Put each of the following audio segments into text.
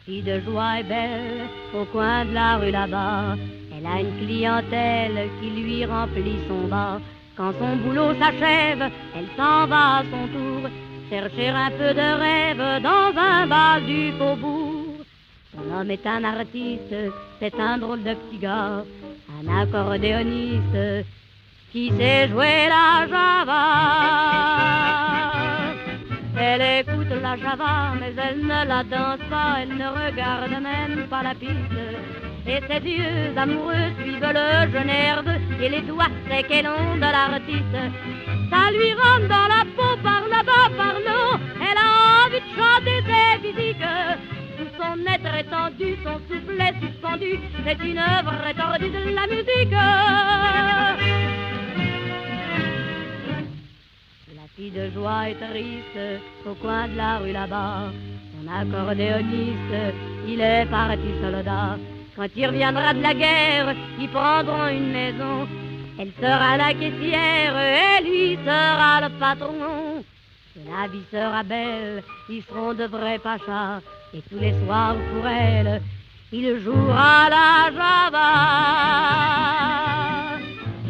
fille de joie est belle au coin de la rue là-bas. Elle a une clientèle qui lui remplit son bas. Quand son boulot s'achève, elle s'en va à son tour chercher un peu de rêve dans un bal du faubourg. Son homme est un artiste, c'est un drôle de petit gars, un accordéoniste qui sait jouer la java. Elle écoute la java, mais elle ne la danse pas, elle ne regarde même pas la piste. Et ses yeux amoureux suivent le jeune herbe et les doigts secs et longs de l'artiste. Ça lui rentre dans la peau par là-bas, par là. Elle a envie de chanter ses physiques. Tout son être étendu, son souffle est suspendu. C'est une œuvre étendue de la musique. La fille de joie est triste au coin de la rue là-bas. Son accordéoniste, il est parti soldat. Quand il reviendra de la guerre, ils prendront une maison. Elle sera la caissière et lui sera le patron. Que la vie sera belle, ils seront de vrais pachas. Et tous les soirs pour elle, il jouera la java.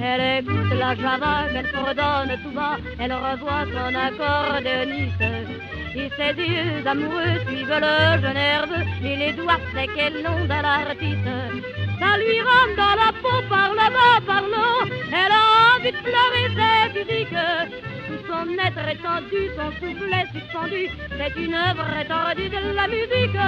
Elle écoute la java qu'elle fredonne tout bas. Elle revoit son accordéoniste. Et ses yeux amoureux suivent le jeune herbe et les doigts secs et longs de l'artiste. Ça lui rentre dans la peau par là-bas, par là. Elle a envie de pleurer ses physiques. Tout son être étendu, son souffle est suspendu. C'est une œuvre étendue de la musique.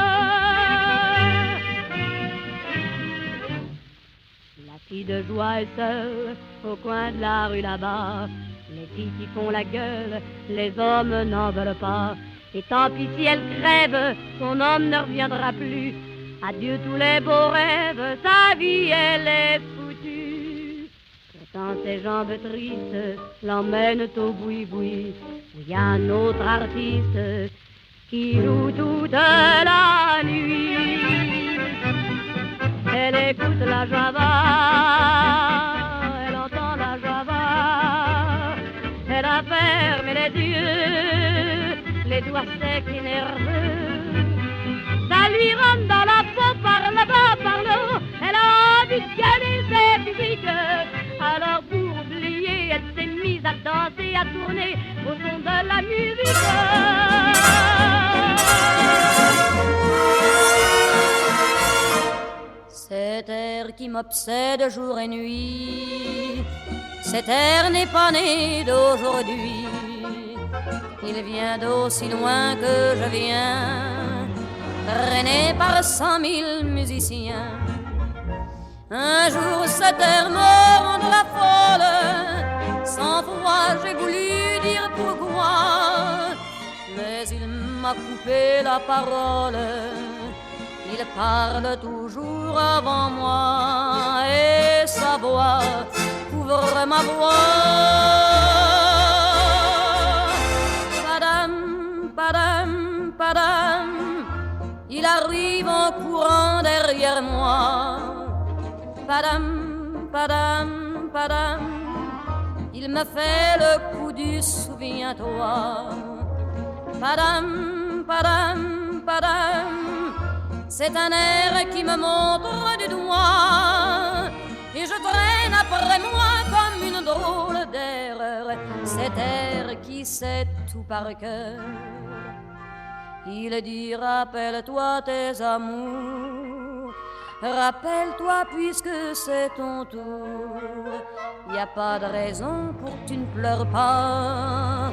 La fille de joie est seule au coin de la rue là-bas. Les filles qui font la gueule, les hommes n'en veulent pas. Et tant pis si elle crève, son homme ne reviendra plus. Adieu tous les beaux rêves, sa vie elle est foutue. Pourtant ses jambes tristes l'emmènent au boui-boui, où il y a un autre artiste qui joue toute la nuit. Elle écoute la java, elle entend la java. Elle a fermé les yeux, les doigts secs et nerveux. Ça lui rentre dans la peau par là-bas, par là. Elle a envie de gagner ses physiques. Alors pour oublier, elle s'est mise à danser, à tourner au son de la musique. Cet air qui m'obsède jour et nuit, cet air n'est pas né d'aujourd'hui. Il vient d'aussi loin que je viens, traîné par 100 000 musiciens. Un jour cet air me rendra folle, sans foi j'ai voulu dire pourquoi, mais il m'a coupé la parole. Il parle toujours avant moi et sa voix couvre ma voix. Padam, padam, padam, il arrive en courant derrière moi. Padam, padam, padam, il me fait le coup du souviens-toi. Padam, padam, padam, c'est un air qui me montre du doigt et je traîne après moi comme une drôle d'erreur cet air qui sait tout par cœur. Il dit rappelle-toi tes amours, rappelle-toi puisque c'est ton tour. Y a pas de raison pour que tu ne pleures pas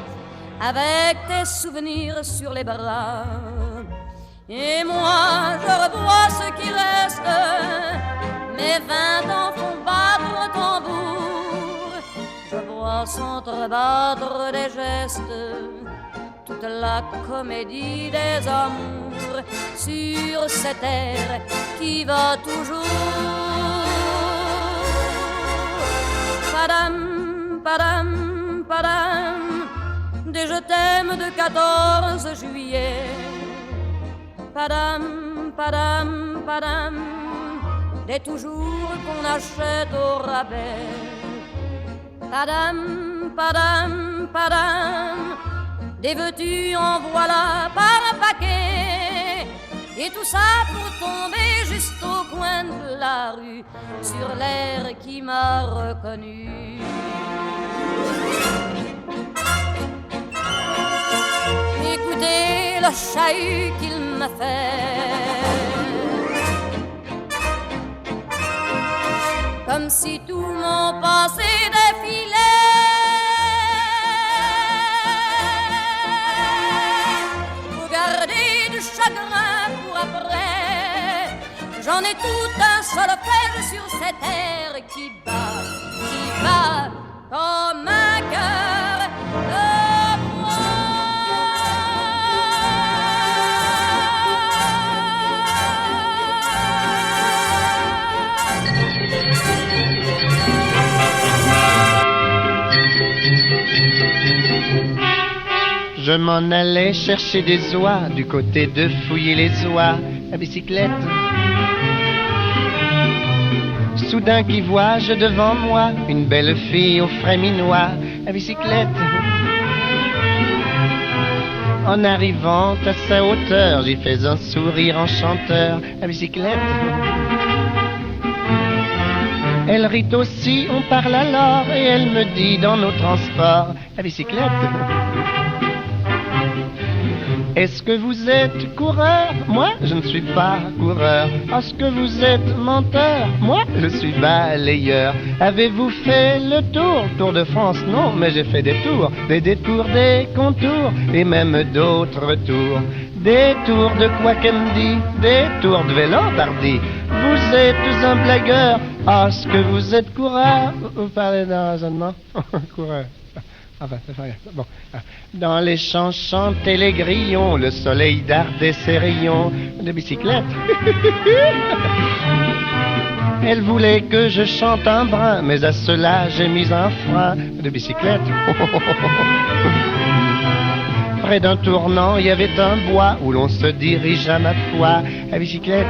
avec tes souvenirs sur les bras. Et moi je revois ce qui reste, mes 20 ans font battre tambour. Je vois s'entrebattre des gestes, toute la comédie des amours sur cette terre qui va toujours. Padam, padam, padam, des je t'aime de 14 juillet. Padam, padam, padam, des toujours qu'on achète au rabais. Padam, padam, padam, des veux-tu en voilà par un paquet. Et tout ça pour tomber juste au coin de la rue, sur l'air qui m'a reconnu. Écoutez le chahut qu'il m'a fait, comme si tout mon passé défilait. Faut garder du chagrin pour après. J'en ai tout un solfège sur cette terre qui bat comme un cœur de bois. Je m'en allais chercher des oies du côté de fouiller les oies à bicyclette. Soudain qui vois-je devant moi une belle fille au frais minois à bicyclette. En arrivant à sa hauteur, j'y fais un sourire enchanteur à bicyclette. Elle rit aussi, on parle alors, et elle me dit dans nos transports à bicyclette. Est-ce que vous êtes coureur? Moi, je ne suis pas coureur. Est-ce que vous êtes menteur? Moi, je suis balayeur. Avez-vous fait le tour de France? Non, mais j'ai fait des tours, des détours, des contours, et même d'autres tours. Des tours de quoi qu'elle me dit, des tours de Vélo-Bardi. Vous êtes un blagueur. Est-ce que vous êtes coureur? Vous parlez d'un raisonnement? Coureur. Enfin, bon. Dans les champs chantaient les grillons, le soleil dardait ses rayons de bicyclette. Elle voulait que je chante un brin, mais à cela j'ai mis un frein de bicyclette. Près d'un tournant, il y avait un bois où l'on se dirige à ma foi à bicyclette.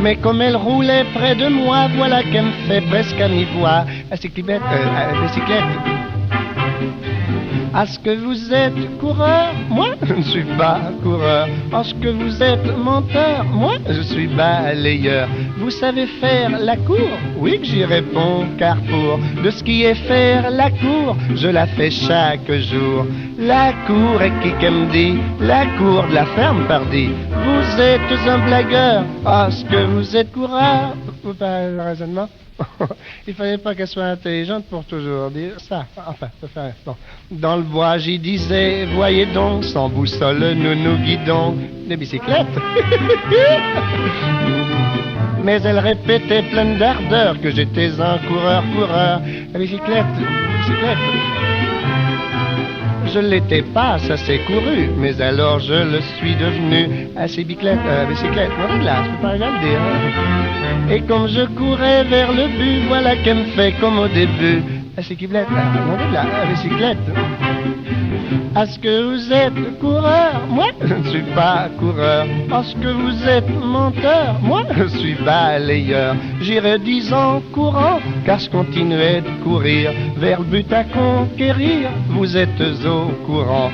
Mais comme elle roulait près de moi, voilà qu'elle me fait presque à mi-voix à bicyclette. Est-ce que vous êtes coureur? Moi, je ne suis pas coureur. Est-ce que vous êtes menteur? Moi, je suis balayeur. Vous savez faire la cour? Oui que j'y réponds, car pour de ce qui est faire la cour, je la fais chaque jour. La cour est qui qu'elle me dit? La cour de la ferme, pardi. Vous êtes un blagueur. Est-ce que vous êtes coureur? Vous parlez de raisonnement? Il fallait pas qu'elle soit intelligente pour toujours dire ça. Enfin, bon. Dans le bois, j'y disais, voyez donc, sans boussole, nous guidons des bicyclettes. Mais elle répétait pleine d'ardeur que j'étais un coureur, à bicyclette. Je l'étais pas, ça s'est couru, mais alors je le suis devenu à bicyclette. Voilà de là, je peux pas rien le dire. Et comme je courais vers le but, voilà qu'elle me fait comme au début. À bicyclette. Est-ce que vous êtes coureur? Moi, je ne suis pas coureur. Est-ce que vous êtes menteur? Moi, je suis balayeur. J'irai 10 ans courant, car je continuais de courir vers le but à conquérir. Vous êtes au courant.